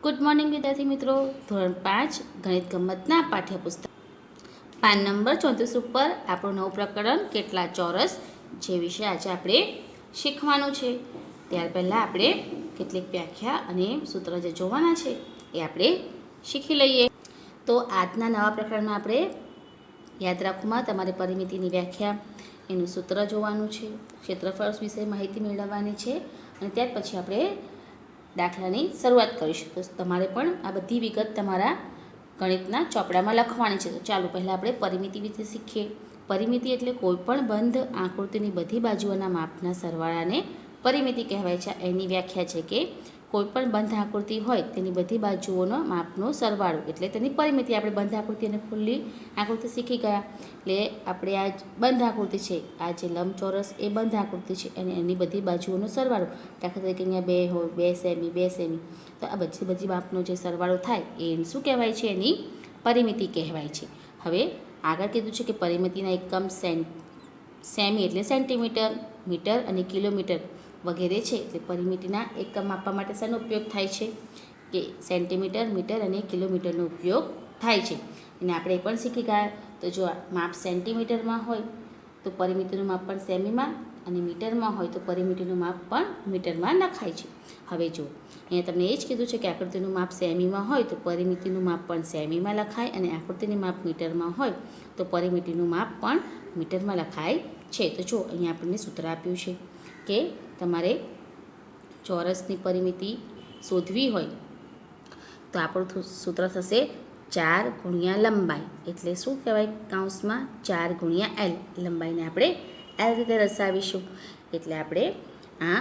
Good morning વિદ્યાર્થી મિત્રો, ધોરણ 5 ગણિત ગમ્મતના પાઠ્યપુસ્તક પાન નંબર 34 ઉપર આપણું નવું પ્રકરણ કેટલા ચોરસ જે વિશે આજે આપણે શીખવાનું છે. ત્યાર પહેલાં આપણે કેટલીક વ્યાખ્યા અને સૂત્ર જે જોવાના છે એ આપણે શીખી લઈએ. તો આજના નવા પ્રકરણમાં આપણે યાદ રાખવામાં તમારે પરિમિતિની વ્યાખ્યા, એનું સૂત્ર જોવાનું છે, ક્ષેત્રફળ વિશે માહિતી મેળવવાની છે અને ત્યાર પછી આપણે દાખલાની શરૂઆત કરીશું. તો તમારે પણ આ બધી વિગત તમારા ગણિતના ચોપડામાં લખવાની છે. તો ચાલો પહેલાં આપણે પરિમિતિ વિશે શીખીએ. પરિમિતિ એટલે કોઈપણ બંધ આકૃતિની બધી બાજુઓના માપના સરવાળાને પરિમિતિ કહેવાય છે. એની વ્યાખ્યા છે કે કોઈપણ બંધ આકૃતિ હોય તેની બધી બાજુઓનો માપનો સરવાળો એટલે તેની પરિમિતિ. આપણે બંધ આકૃતિ અને ખુલ્લી આકૃતિ શીખી ગયા. એટલે આપણે આ બંધ આકૃતિ છે, આ જે લંબચોરસ એ બંધ આકૃતિ છે અને એની બધી બાજુઓનો સરવાળો, દાખલા તરીકે અહીંયા 2 હોય, 2 સેમી 2 સેમી, તો આ બધી માપનો જે સરવાળો થાય એ શું કહેવાય છે? એની પરિમિતિ કહેવાય છે. હવે આગળ કીધું છે કે પરિમિતિના એકમ સેમી એટલે સેન્ટીમીટર, મીટર અને કિલોમીટર વગેરે છે. એટલે પરિમિતિના એકમ માપવા માટે શાનો ઉપયોગ થાય છે? કે સેન્ટીમીટર, મીટર અને કિલોમીટરનો ઉપયોગ થાય છે. અને આપણે એ પણ શીખી ગયા. તો જો માપ સેન્ટીમીટરમાં હોય તો પરિમિતિનું માપ પણ સેમીમાં, અને મીટરમાં હોય તો પરિમિતિનું માપ પણ મીટરમાં લખાય છે. હવે જો અહીંયા તમને એ જ કીધું છે કે આકૃતિનું માપ સેમીમાં હોય તો પરિમિતિનું માપ પણ સેમીમાં લખાય, અને આકૃતિનું માપ મીટરમાં હોય તો પરિમિતિનું માપ પણ મીટરમાં લખાય છે. તો જો અહીંયા આપણને સૂત્ર આપ્યું છે કે તમારે ચોરસની પરિમિતિ શોધવી હોય તો આપણું સૂત્ર થશે 4 ગુણ્યા લંબાઈ. એટલે શું કહેવાય? કૌંસમાં 4 ગુણ્યા એલ. લંબાઈને આપણે એલ રીતે દર્શાવીશું. એટલે આપણે આ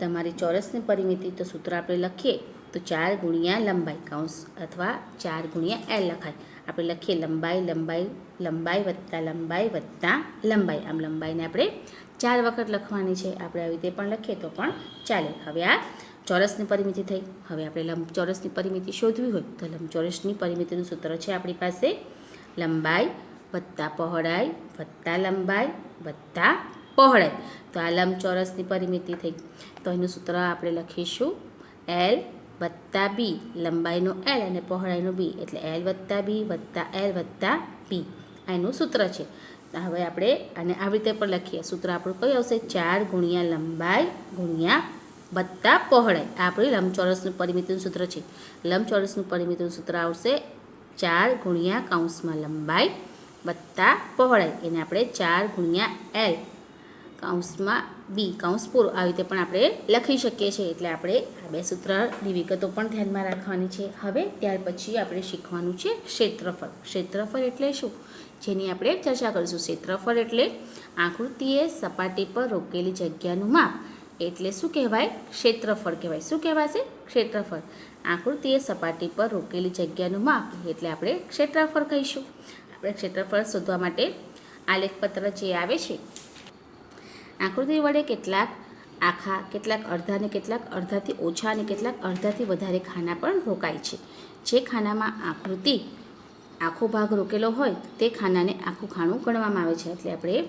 તમારી ચોરસની પરિમિતિ તો સૂત્ર આપણે લખીએ તો 4 ગુણ્યા લંબાઈ કૌંસ અથવા 4 ગુણ્યા એલ લખાય. આપણે લખીએ લંબાઈ લંબાઈ લંબાઈ વત્તા લંબાઈ વત્તા લંબાઈ. આમ લંબાઈને આપણે 4 વખત લખવાની છે. આપણે આવી રીતે પણ લખીએ તો પણ ચાલે. હવે આ ચોરસની પરિમિતિ થઈ. હવે આપણે લંબચોરસની પરિમિતિ શોધવી હોય તો લંબચોરસની પરિમિતિનું સૂત્ર છે આપણી પાસે લંબાઈ વત્તા પહોળાઈ વત્તા લંબાઈ વત્તા પહોળાઈ. તો આ લંબચોરસની પરિમિતિ થઈ. તો એનું સૂત્ર આપણે લખીશું એલ વત્તા બી. લંબાઈનો એલ અને પહોળાઈનો બી એટલે એલ વત્તા બી વત્તા એલ વત્તા બી. આ એનું સૂત્ર છે. હવે આપણે આને આવી રીતે પણ લખીએ. સૂત્ર આપણું કયું આવશે? 4 ગુણ્યા લંબાઈ ગુણ્યા વત્તા પહોળાઈ. આ આપણી લંબચોરસનું પરિમિતિનું સૂત્ર છે. લંબચોરસનું પરિમિતિનું સૂત્ર આવશે 4 ગુણ્યા કૌંસમાં લંબાઈ વત્તા પહોળાઈ. એને આપણે 4 ગુણ્યા એલ કૌંસમાં બી કૌંસ પૂરો આવી રીતે પણ આપણે લખી શકીએ છીએ. એટલે આપણે આ બે સૂત્રની વિગતો પણ ધ્યાનમાં રાખવાની છે. હવે ત્યાર પછી આપણે શીખવાનું છે ક્ષેત્રફળ. ક્ષેત્રફળ એટલે શું? જેની આપણે ચર્ચા કરીશું. ક્ષેત્રફળ એટલે આકૃતિએ સપાટી પર રોકેલી જગ્યાનું માપ. એટલે શું કહેવાય? ક્ષેત્રફળ કહેવાય. શું કહેવાશે? ક્ષેત્રફળ. આકૃતિએ સપાટી પર રોકેલી જગ્યાનું માપ એટલે આપણે ક્ષેત્રફળ કહીશું. આપણે ક્ષેત્રફળ શોધવા માટે આલેખપત્ર જે આવે છે, આકૃતિ વડે કેટલાક આખા, કેટલાક અડધા અને કેટલાક અડધાથી ઓછા અને કેટલાક અડધાથી વધારે ખાના પણ રોકાય છે. જે ખાનામાં આકૃતિ આખો ભાગ રોકેલો હોય તે ખાનાને આખું ખાનું ગણવામાં આવે છે. એટલે આપણે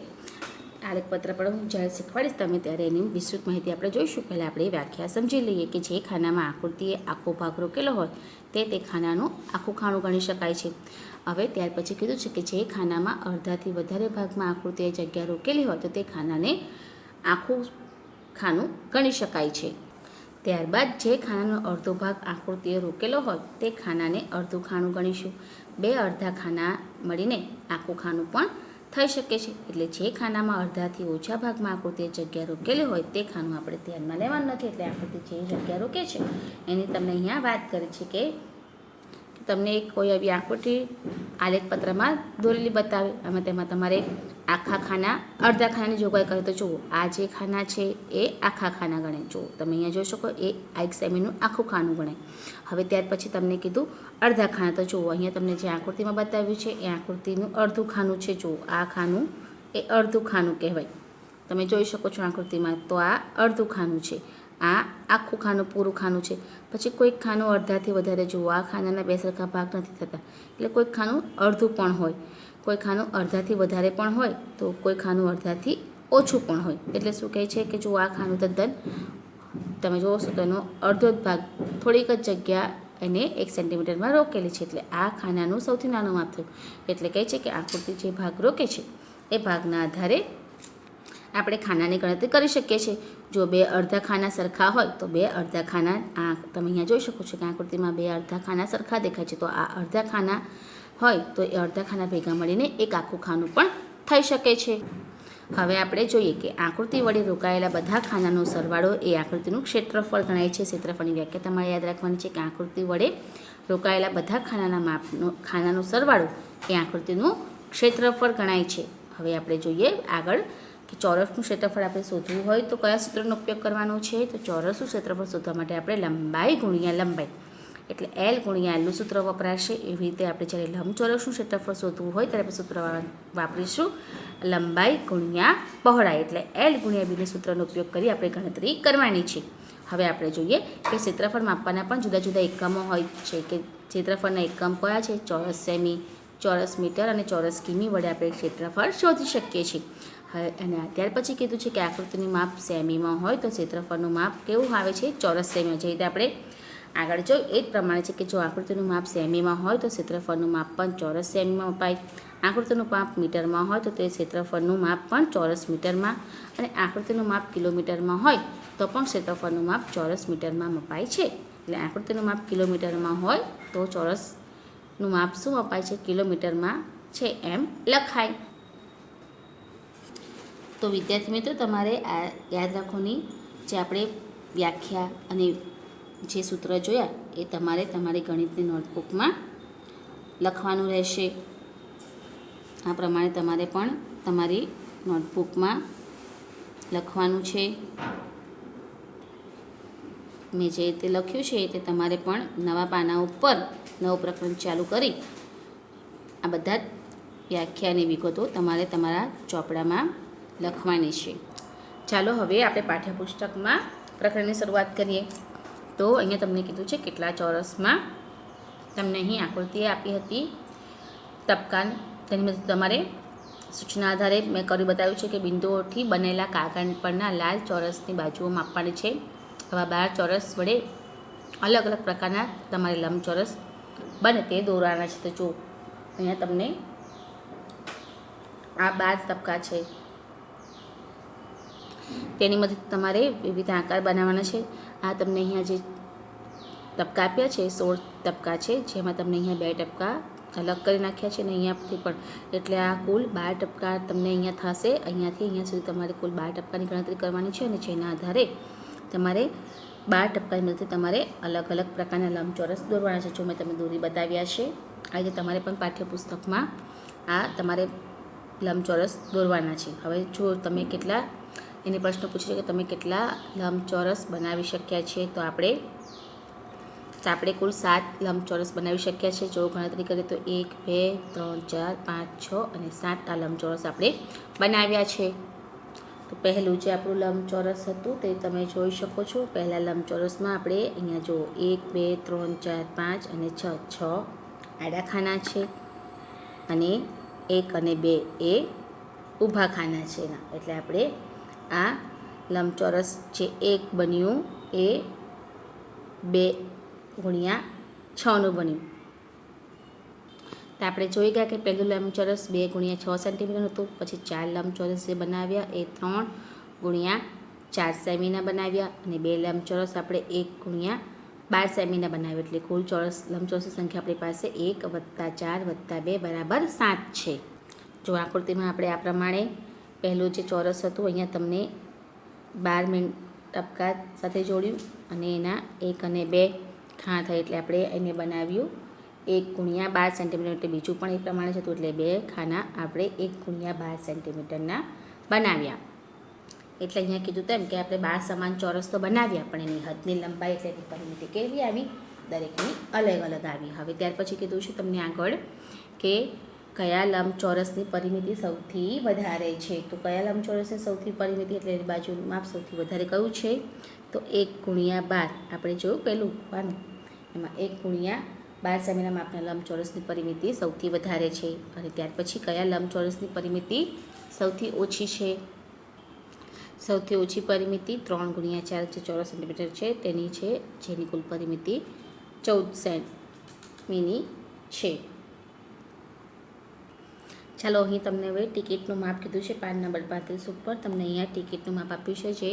આલેખપત્ર પણ હું જ્યારે શીખવાડીશ તમે ત્યારે એની વિસ્તૃત માહિતી આપણે જોઈશું. પહેલાં આપણે વ્યાખ્યા સમજી લઈએ કે જે ખાનામાં આકૃતિએ આખો ભાગ રોકેલો હોય તે ખાનાનું આખું ખાનું ગણી શકાય છે. હવે ત્યાર પછી કીધું છે કે જે ખાનામાં અડધાથી વધારે ભાગમાં આકૃતિએ જગ્યા રોકેલી હોય તો તે ખાનાને આખું ખાનું ગણી શકાય છે. ત્યારબાદ જે ખાનાનો અડધો ભાગ આકૃતિએ રોકેલો હોય તે ખાનાને અડધું ખાનું ગણીશું. 2 અડધા ખાના મળીને આખું ખાનું પણ થઈ શકે છે. એટલે જે ખાનામાં અડધાથી ઓછા ભાગમાં આકૃતિએ જગ્યા રોકેલી હોય તે ખાનું આપણે ધ્યાનમાં લેવાનું નથી. એટલે આકૃતિ જે જગ્યા રોકે છે એની તમને અહીંયા વાત કરી છે કે તમને કોઈ આવી આકૃતિ આલેખપત્રમાં દોરેલી બતાવે. તેમાં તમારે આખા ખાના અડધા ખાનાની જોગવાઈ કરે તો જુઓ આ જે ખાના છે એ આખા ખાના ગણાય. જુઓ તમે અહીંયા જોઈ શકો એ 1 સેમીનું આખું ખાનું ગણાય. હવે ત્યાર પછી તમને કીધું અડધા ખાના. તો જુઓ અહીંયા તમને જે આકૃતિમાં બતાવ્યું છે એ આકૃતિનું અડધું ખાનું છે. જુઓ આ ખાનું એ અડધું ખાનું કહેવાય. તમે જોઈ શકો છો આકૃતિમાં. તો આ અડધું ખાનું છે, આ આખું ખાનું પૂરું ખાનું છે. પછી કોઈક ખાનું અડધાથી વધારે. જુઓ આ ખાનાના 2 સરખા ભાગ નથી થતા. એટલે કોઈક ખાનું અડધું પણ હોય, કોઈ ખાનું અડધાથી વધારે પણ હોય, તો કોઈ ખાનું અડધાથી ઓછું પણ હોય. એટલે શું કહે છે કે જો આ ખાનું તદ્દન તમે જોશો તો એનો અડધો જ ભાગ, થોડીક જ જગ્યા એને 1 સેન્ટીમીટરમાં રોકેલી છે, એટલે આ ખાનાનું સૌથી નાનું માપ થયું. એટલે કહે છે કે આકૃતિ જે ભાગ રોકે છે એ ભાગના આધારે આપણે ખાનાની ગણતરી કરી શકીએ છીએ. જો 2 અડધા ખાના સરખા હોય તો 2 અડધા ખાના, આ તમે અહીંયા જોઈ શકો છો કે આકૃતિમાં 2 અડધા ખાના સરખા દેખાય છે, તો આ અડધા ખાના હોય તો એ અડધા ખાના ભેગા મળીને એક આખું ખાનું પણ થઈ શકે છે. હવે આપણે જોઈએ કે આકૃતિ વડે રોકાયેલા બધા ખાનાનો સરવાળો એ આકૃતિનું ક્ષેત્રફળ ગણાય છે. ક્ષેત્રફળની વ્યાખ્યા તમારે યાદ રાખવાની છે કે આકૃતિ વડે રોકાયેલા બધા ખાનાનો સરવાળો એ આકૃતિનું ક્ષેત્રફળ ગણાય છે. હવે આપણે જોઈએ આગળ કે ચોરસનું ક્ષેત્રફળ આપણે શોધવું હોય તો કયા સૂત્રનો ઉપયોગ કરવાનો છે? તો ચોરસનું ક્ષેત્રફળ શોધવા માટે આપણે લંબાઈ ગુણ્યા લંબાઈ એટલે L ગુણ્યા Lનું સૂત્ર વપરાશે. એવી રીતે આપણે જ્યારે લંબચોરસનું ક્ષેત્રફળ શોધવું હોય ત્યારે આપણે સૂત્ર વાપરીશું લંબાઈ ગુણ્યા પહોળાઈ એટલે L ગુણ્યા Bનું સૂત્રનો ઉપયોગ કરી આપણે ગણતરી કરવાની છે. હવે આપણે જોઈએ કે ક્ષેત્રફળ માપવાના પણ જુદા જુદા એકમો હોય છે કે ક્ષેત્રફળના એકમ કયા છે? ચોરસ સેમી, ચોરસ મીટર અને ચોરસ કિમી વડે આપણે ક્ષેત્રફળ શોધી શકીએ છીએ. હવે અને ત્યાર પછી કીધું છે કે આકૃતિનું માપ સેમીમાં હોય તો ક્ષેત્રફળનું માપ કેવું આવે છે? ચોરસ સેમી. જે રીતે આપણે આગળ જો એ જ પ્રમાણે છે કે જો આકૃતિનું માપ સેમીમાં હોય તો ક્ષેત્રફળનું માપ પણ ચોરસ સેમીમાં મપાય. આકૃતિનું માપ મીટરમાં હોય તો તે ક્ષેત્રફળનું માપ પણ ચોરસ મીટરમાં, અને આકૃતિનું માપ કિલોમીટરમાં હોય તો પણ ક્ષેત્રફળનું માપ ચોરસ મીટરમાં મપાય છે. એટલે આકૃતિનું માપ કિલોમીટરમાં હોય તો ચોરસનું માપ શું મપાય છે? કિલોમીટરમાં છે એમ લખાય. તો વિદ્યાર્થી મિત્રો, તમારે આ યાદ રાખવાની જે આપણે વ્યાખ્યા અને જે સૂત્ર જોયા એ તમારે તમારી ગણિતની નોટબુકમાં લખવાનું રહેશે. આ પ્રમાણે તમારે પણ તમારી નોટબુકમાં લખવાનું છે. મેં જે રીતે લખ્યું છે તે તમારે પણ નવા પાના ઉપર નવું પ્રકરણ ચાલુ કરી આ બધા જ વ્યાખ્યાની વિગતો તમારે તમારા ચોપડામાં લખવાની છે. ચાલો હવે આપણે પાઠ્યપુસ્તકમાં પ્રકરણની શરૂઆત કરીએ. તો અહીંયા તમને કીધું છે કેટલા ચોરસમાં તમને અહીં આકૃતિ આપી હતી ટપકાં. તેની મદદ તમારે સૂચના આધારે મેં કરી બતાવ્યું છે કે બિંદુઓથી બનેલા કાગળ પરના લાલ ચોરસની બાજુઓ માપવાની છે. આવા 12 ચોરસ વડે અલગ અલગ પ્રકારના તમારે લંબચોરસ બને તે દોરવાના છે. તો જો અહીંયા તમને આ 12 ટપકા છે, તેની મદદ તમારે વિવિધ આકાર બનાવવાના છે. આ તમને અહીંયા જે ટપકા આપ્યા છે 16 ટપકા છે, જેમાં તમને અહીંયા 2 ટપકા અલગ કરી નાખ્યા છે અને અહીંયાથી પણ, એટલે આ કુલ 12 ટપકા તમને અહીંયા થશે. અહીંયાથી અહીંયા સુધી તમારે કુલ 12 ટપકાની ગણતરી કરવાની છે અને જેના આધારે તમારે 12 ટપકાની મદદથી તમારે અલગ અલગ પ્રકારના લંબચોરસ દોરવાના છે. જો મેં તમને દોરી બતાવ્યા છે આ રીતે તમારે પણ પાઠ્યપુસ્તકમાં આ તમારે લંબચોરસ દોરવાના છે. હવે જો તમે કેટલા એને પ્રશ્ન પૂછે છે કે તમે કેટલા લંબચોરસ બનાવી શક્યા છે, તો આપણે કુલ 7 લંબચોરસ બનાવી શક્યા છે. જો ગણતરી કરીએ તો 1 2 3 4 5 6 અને 7 આ લંબચોરસ આપણે બનાવ્યા છે. તો પહેલું જે આપણું લંબચોરસ હતું તે તમે જોઈ શકો છો. પહેલા લંબચોરસમાં આપણે અહીંયા જો 1 2 3 4 5 અને 6 આડા ખાના છે અને 1 અને 2 એ ઊભા ખાના છે. એટલે આપણે આ લંબચોરસ જે 1 બન્યું એ 2 ગુણ્યા 6નું બન્યું. તો આપણે જોઈ ગયા કે પહેલું લંબચોરસ 2 ગુણ્યા 6 સેન્ટીમીટર હતું. પછી 4 લંબચોરસ જે બનાવ્યા એ 3 ગુણ્યા 4 સેમીના બનાવ્યા અને 2 લંબચોરસ આપણે 1 ગુણ્યા 12 સેમીના બનાવ્યા. એટલે કુલ લંબચોરસની સંખ્યા આપણી પાસે 1 + 4 + 2 બરાબર 7 છે. જો આકૃતિમાં આપણે આ પ્રમાણે પહેલું જે ચોરસ હતું અહીંયા તમને 12 ટપકા સાથે જોડ્યું અને એના 1 અને 2 ખાના થાય એટલે આપણે એને બનાવ્યું 1 ગુણ્યા 12 સેન્ટીમીટર. એટલે બીજું પણ એ પ્રમાણે છે, એટલે 2 ખાના આપણે 1 ગુણ્યા 12 સેન્ટીમીટરના બનાવ્યા. એટલે અહીંયા કીધું તેમ કે આપણે 12 સમાન ચોરસ તો બનાવ્યા, પણ એની હદની લંબાઈ એટલે એની પરિમિતિ કેવી આવી? દરેકની અલગ અલગ આવી. હવે ત્યાર પછી કીધું છે તમને આગળ કે કયા લંબચોરસની પરિમિતિ સૌથી વધારે છે. તો કયા લંબચોરસની સૌથી પરિમિતિ એટલે એની બાજુનું માપ સૌથી વધારે કયું છે? તો 1 ગુણ્યા 12. આપણે જોયું પહેલું પાનું, એમાં 1 ગુણ્યા 12 સેમીના માપના લંબચોરસની પરિમિતિ સૌથી વધારે છે. અને ત્યાર પછી કયા લંબચોરસની પરિમિતિ સૌથી ઓછી છે? સૌથી ઓછી પરિમિતિ 3 ગુણ્યા 4 જે ચોરસ સેન્ટીમીટર છે તેની છે, જેની કુલ પરિમિતિ 14 સેમીની છે. ચાલો અહીં તમને હવે ટિકિટનું માપ કીધું છે. પાન નંબર 35 ઉપર તમને અહીંયા ટિકિટનું માપ આપ્યું છે. જે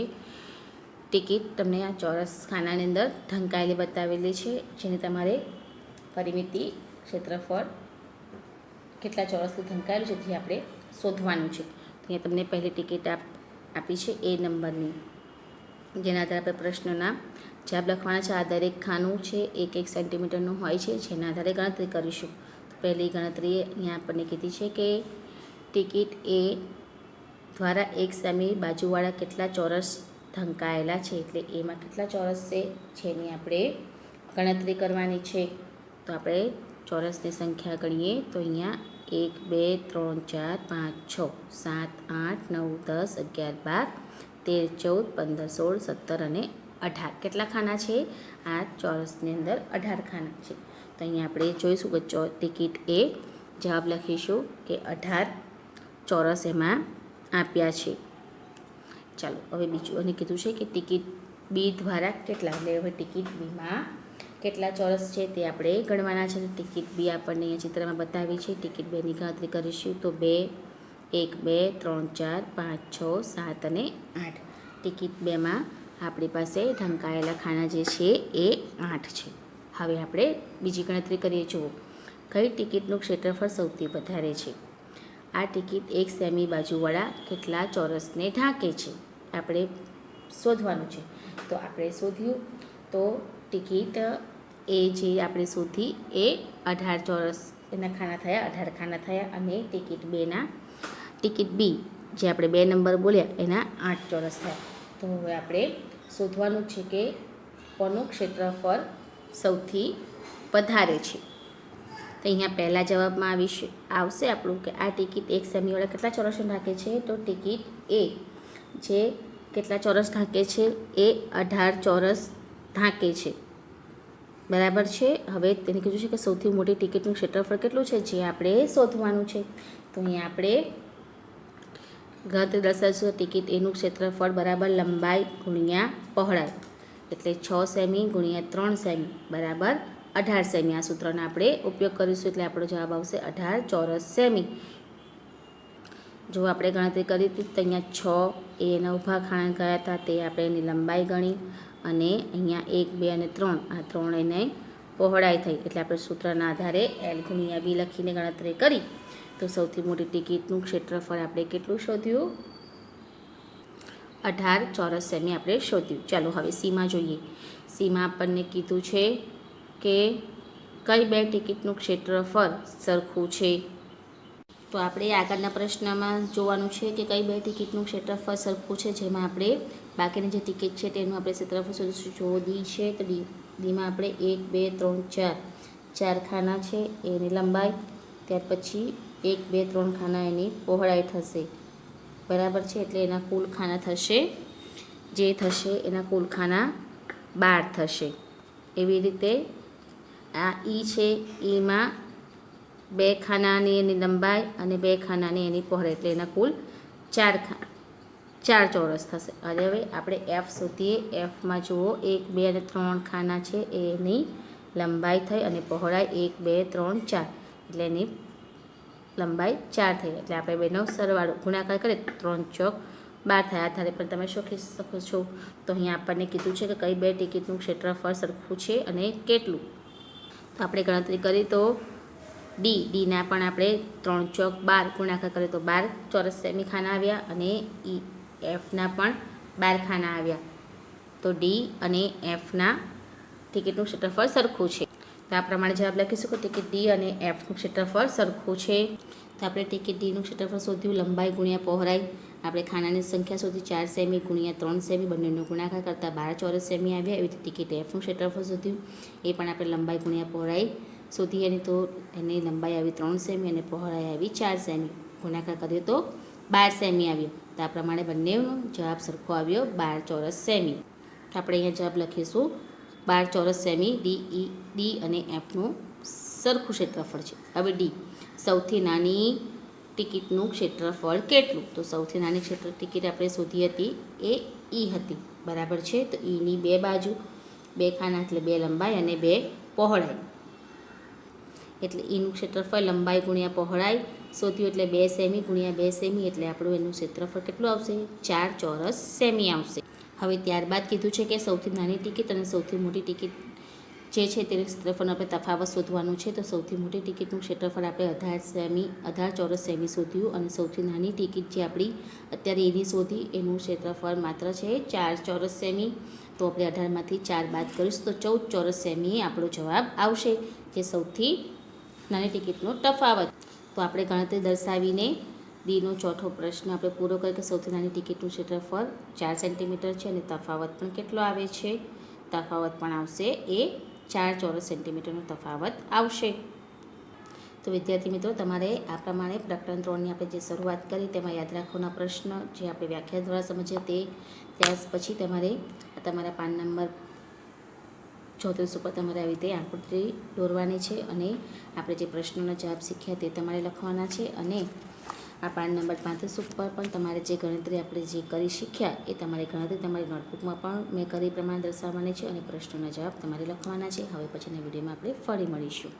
ટિકિટ તમને આ ચોરસ ખાનાની અંદર ઢંકાયેલી બતાવેલી છે, જેને તમારે પરિમિતિ ક્ષેત્રફળ કેટલા ચોરસથી ઢંકાયેલું છે જે આપણે શોધવાનું છે. અહીંયા તમને પહેલી ટિકિટ આપી છે A નંબરની, જેના આધારે આપણે પ્રશ્નના જવાબ લખવાના છે. આ દરેક ખાનું છે 1 સેન્ટીમીટરનું હોય છે, જેના આધારે ગણતરી કરીશું. પહેલી ગણતરી અહીંયા આપણને કીધી છે કે ટિકિટ A દ્વારા 1 સેમી બાજુવાળા કેટલા ચોરસ ઢંકાયેલા છે, એટલે એમાં કેટલા ચોરસ છે જેની આપણે ગણતરી કરવાની છે. તો આપણે ચોરસની સંખ્યા ગણીએ તો અહીંયા 1 2 3 4 5 6 7 8 9 10 11 12 13 14 15 16 17 અને 18 કેટલા ખાના છે? આ ચોરસની અંદર 18 ખાના છે. તો અહીંયા આપણે જોઈશું કે ટિકિટ A જવાબ લખીશું કે 18 ચોરસ એમાં આપ્યા છે. ચાલો હવે બીજું અને કીધું છે કે ટિકિટ B દ્વારા કેટલા, એટલે હવે ટિકિટ Bમાં કેટલા ચોરસ છે તે આપણે ગણવાના છે. ટિકિટ B આપણને અહીંયા ચિત્રમાં બતાવી છે. ટિકિટ Bની ગણતરી કરીશું તો 2 1 2 3 4 5 6 7 અને 8. ટિકિટ Bમાં આપણી પાસે ઢંકાયેલા ખાના જે છે એ 8 છે. હવે આપણે બીજી ગણતરી કરીએ. જુઓ કઈ ટિકિટનું ક્ષેત્રફળ સૌથી વધારે છે. આ ટિકિટ 1 સેમી બાજુવાળા કેટલા ચોરસને ઢાંકે છે આપણે શોધવાનું છે. તો આપણે શોધ્યું તો ટિકિટ A જે આપણે શોધી એ 18 ચોરસ એના ખાના થયા, 18 ખાના થયા. અને ટિકિટ B જે આપણે 2 નંબર બોલ્યા એના 8 ચોરસ થયા. તો હવે આપણે શોધવાનું છે કે કોનું ક્ષેત્રફળ સૌથી વધારે છે. તો અહીંયા પહેલા જવાબમાં આવશે આપણું કે આ ટિકિટ 1 સેમીવાળા કેટલા ચોરસ ઢાંકે છે. તો ટિકિટ A જે કેટલા ચોરસ ઢાંકે છે એ 18 ચોરસ ઢાંકે છે, બરાબર છે. હવે તેને કીધું છે કે સૌથી મોટી ટિકિટનું ક્ષેત્રફળ કેટલું છે જે આપણે શોધવાનું છે. તો અહીંયા આપણે ગણતરી દર્શાવીશું. ટિકિટ Aનું ક્ષેત્રફળ બરાબર લંબાઈ ગુણ્યા પહોળાઈ, એટલે 6 સેમી ગુણ્યા 3 સેમી બરાબર 18 સેમી. આ સૂત્રનો આપણે ઉપયોગ કરીશું એટલે આપણો જવાબ આવશે 18 ચોરસ સેમી. જો આપણે ગણતરી કરી હતી તો અહીંયા 6 એના ઊભા ખાના ગયા હતા, તે આપણે એની લંબાઈ ગણી, અને અહીંયા 1 2 અને 3 આ 3 એને પહોળાઈ થઈ, એટલે આપણે સૂત્રના આધારે L ગુણ્યા B લખીને ગણતરી કરી. તો સૌથી મોટી ટિકિટનું ક્ષેત્રફળ આપણે કેટલું શોધ્યું? 18 ચોરસ સેમી આપણે શોધ્યું. ચાલો હવે Cમાં જોઈએ. Cમાં આપણને કીધું છે કે કઈ બે ટિકિટનું ક્ષેત્રફળ સરખું છે. તો આપણે આગળના પ્રશ્નમાં જોવાનું છે કે કઈ બે ટિકિટનું ક્ષેત્રફળ સરખું છે, જેમાં આપણે બાકીની જે ટિકિટ છે તેનું આપણે ક્ષેત્રફળ શોધીશું. જો ડી છે તો ડીમાં આપણે 1 2 3 4 ખાના છે એની લંબાઈ, ત્યાર પછી 1 2 3 ખાના એની પહોળાઈ થશે, બરાબર છે. એટલે એના કુલ ખાના થશે એના કુલ ખાના 12 થશે. એવી રીતે આ ઈ છે, ઈમાં 2 ખાનાની એની લંબાઈ અને 2 ખાનાની એની પહોળાઈ, એટલે એના કુલ 4 ચોરસ થશે. અને હવે આપણે F શોધીએ. Fમાં જુઓ 1 2 અને 3 ખાના છે એની લંબાઈ થઈ અને પહોળાઈ 1 2 3 4, એટલે એની લંબાઈ 4 થઈ. એટલે આપણે બેનો સરવાળો ગુણાકાર કરીએ 3 ચોક 12 થાય. આધારે પણ તમે શોધી શકો છો. તો અહીંયા આપણને કીધું છે કે કઈ બે ટિકિટનું ક્ષેત્રફળ સરખું છે અને કેટલું. તો આપણે ગણતરી કરી તો ડીના પણ આપણે 3 ચોક 12 ગુણાકાર કરીએ તો 12 ચોરસ સેમી ખાના આવ્યા, અને એફના પણ 12 ખાના આવ્યા. તો ડી અને એફના ટિકિટનું ક્ષેત્રફળ સરખું છે. તો આ પ્રમાણે જવાબ લખીશું કે ટિકિટ ડી અને એફનું ક્ષેત્રફળ સરખું છે. તો આપણે ટિકિટ ડીનું ક્ષેત્રફળ શોધ્યું, લંબાઈ ગુણ્યા પહોળાઈ. આપણે ખાનાની સંખ્યા શોધી 4 સેમી ગુણ્યા 3 સેમી, બંનેનો ગુણાકાર કરતાં 12 ચોરસ સેમી આવ્યા. એવી રીતે ટિકિટ એફનું ક્ષેત્રફળ શોધ્યું, એ પણ આપણે લંબાઈ ગુણ્યા પહોળાઈ શોધી, અને તો એની લંબાઈ આવી 3 સેમી અને પહોળાઈ આવી 4 સેમી. ગુણાકાર કર્યો તો 12 સેમી આવ્યો. તો આ પ્રમાણે બંનેનો જવાબ સરખો આવ્યો 12 ચોરસ સેમી. તો આપણે અહીંયા જવાબ લખીશું 12 ચોરસ સેમી. ડી અને એફનું સરખું ક્ષેત્રફળ છે. હવે ડી, સૌથી નાની ટિકિટનું ક્ષેત્રફળ કેટલું. તો સૌથી નાની ટિકિટ આપણે શોધી હતી એ ઈ હતી, બરાબર છે. તો ઈની 2 બાજુ 2 ખાના એટલે 2 લંબાઈ અને 2 પહોળાઈ, એટલે એનું ક્ષેત્રફળ લંબાઈ ગુણ્યા પહોળાઈ શોધ્યું એટલે 2 સેમી ગુણ્યા 2 સેમી, એટલે આપણું એનું ક્ષેત્રફળ કેટલું આવશે? 4 ચોરસ સેમી આવશે. હવે ત્યારબાદ કીધું છે કે સૌથી નાની ટિકિટ અને સૌથી મોટી ટિકિટ જે છે તેનું ક્ષેત્રફળનો આપણે તફાવત શોધવાનું છે. તો સૌથી મોટી ટિકિટનું ક્ષેત્રફળ આપણે 18 ચોરસ સેમી શોધ્યું, અને સૌથી નાની ટિકિટ જે આપણી અત્યારે એની શોધી, એનું ક્ષેત્રફળ માત્ર છે 4 ચોરસ સેમી. તો આપણે 18માંથી 4 બાદ કરીશું તો 14 ચોરસ સેમી આપણો જવાબ આવશે, જે સૌથી નાની ટિકિટનો તફાવત. તો આપણે ગણતરી દર્શાવીને ડીનો ચોથો પ્રશ્ન આપણે પૂરો કરીએ કે સૌથી નાની ટિકિટનું ક્ષેત્રફળ 4 સેન્ટીમીટર છે અને તફાવત પણ કેટલો આવે છે? તફાવત પણ આવશે એ 4 ચોરસ સેન્ટીમીટરનો તફાવત આવશે. તો વિદ્યાર્થી મિત્રો, તમારે આ પ્રમાણે પ્રકરણ 3ની આપણે જે શરૂઆત કરી તેમાં યાદ રાખવાના પ્રશ્ન જે આપણે વ્યાખ્યા દ્વારા સમજ્યા તે, ત્યાર પછી તમારે તમારા પાન નંબર 34 ઉપર તમારે આવી રીતે આકૃતિ દોરવાની છે, અને આપણે જે પ્રશ્નોના જવાબ શીખ્યા તે તમારે લખવાના છે. અને આ પાન નંબર 35 ઉપર પણ તમારે જે ગણતરી આપણે જે કરી શીખ્યા એ તમારી ગણતરી તમારી નોટબુકમાં પણ મેં કરી પ્રમાણે દર્શાવવાની છે, અને પ્રશ્નોના જવાબ તમારે લખવાના છે. હવે પછીના વિડીયોમાં આપણે ફરી મળીશું.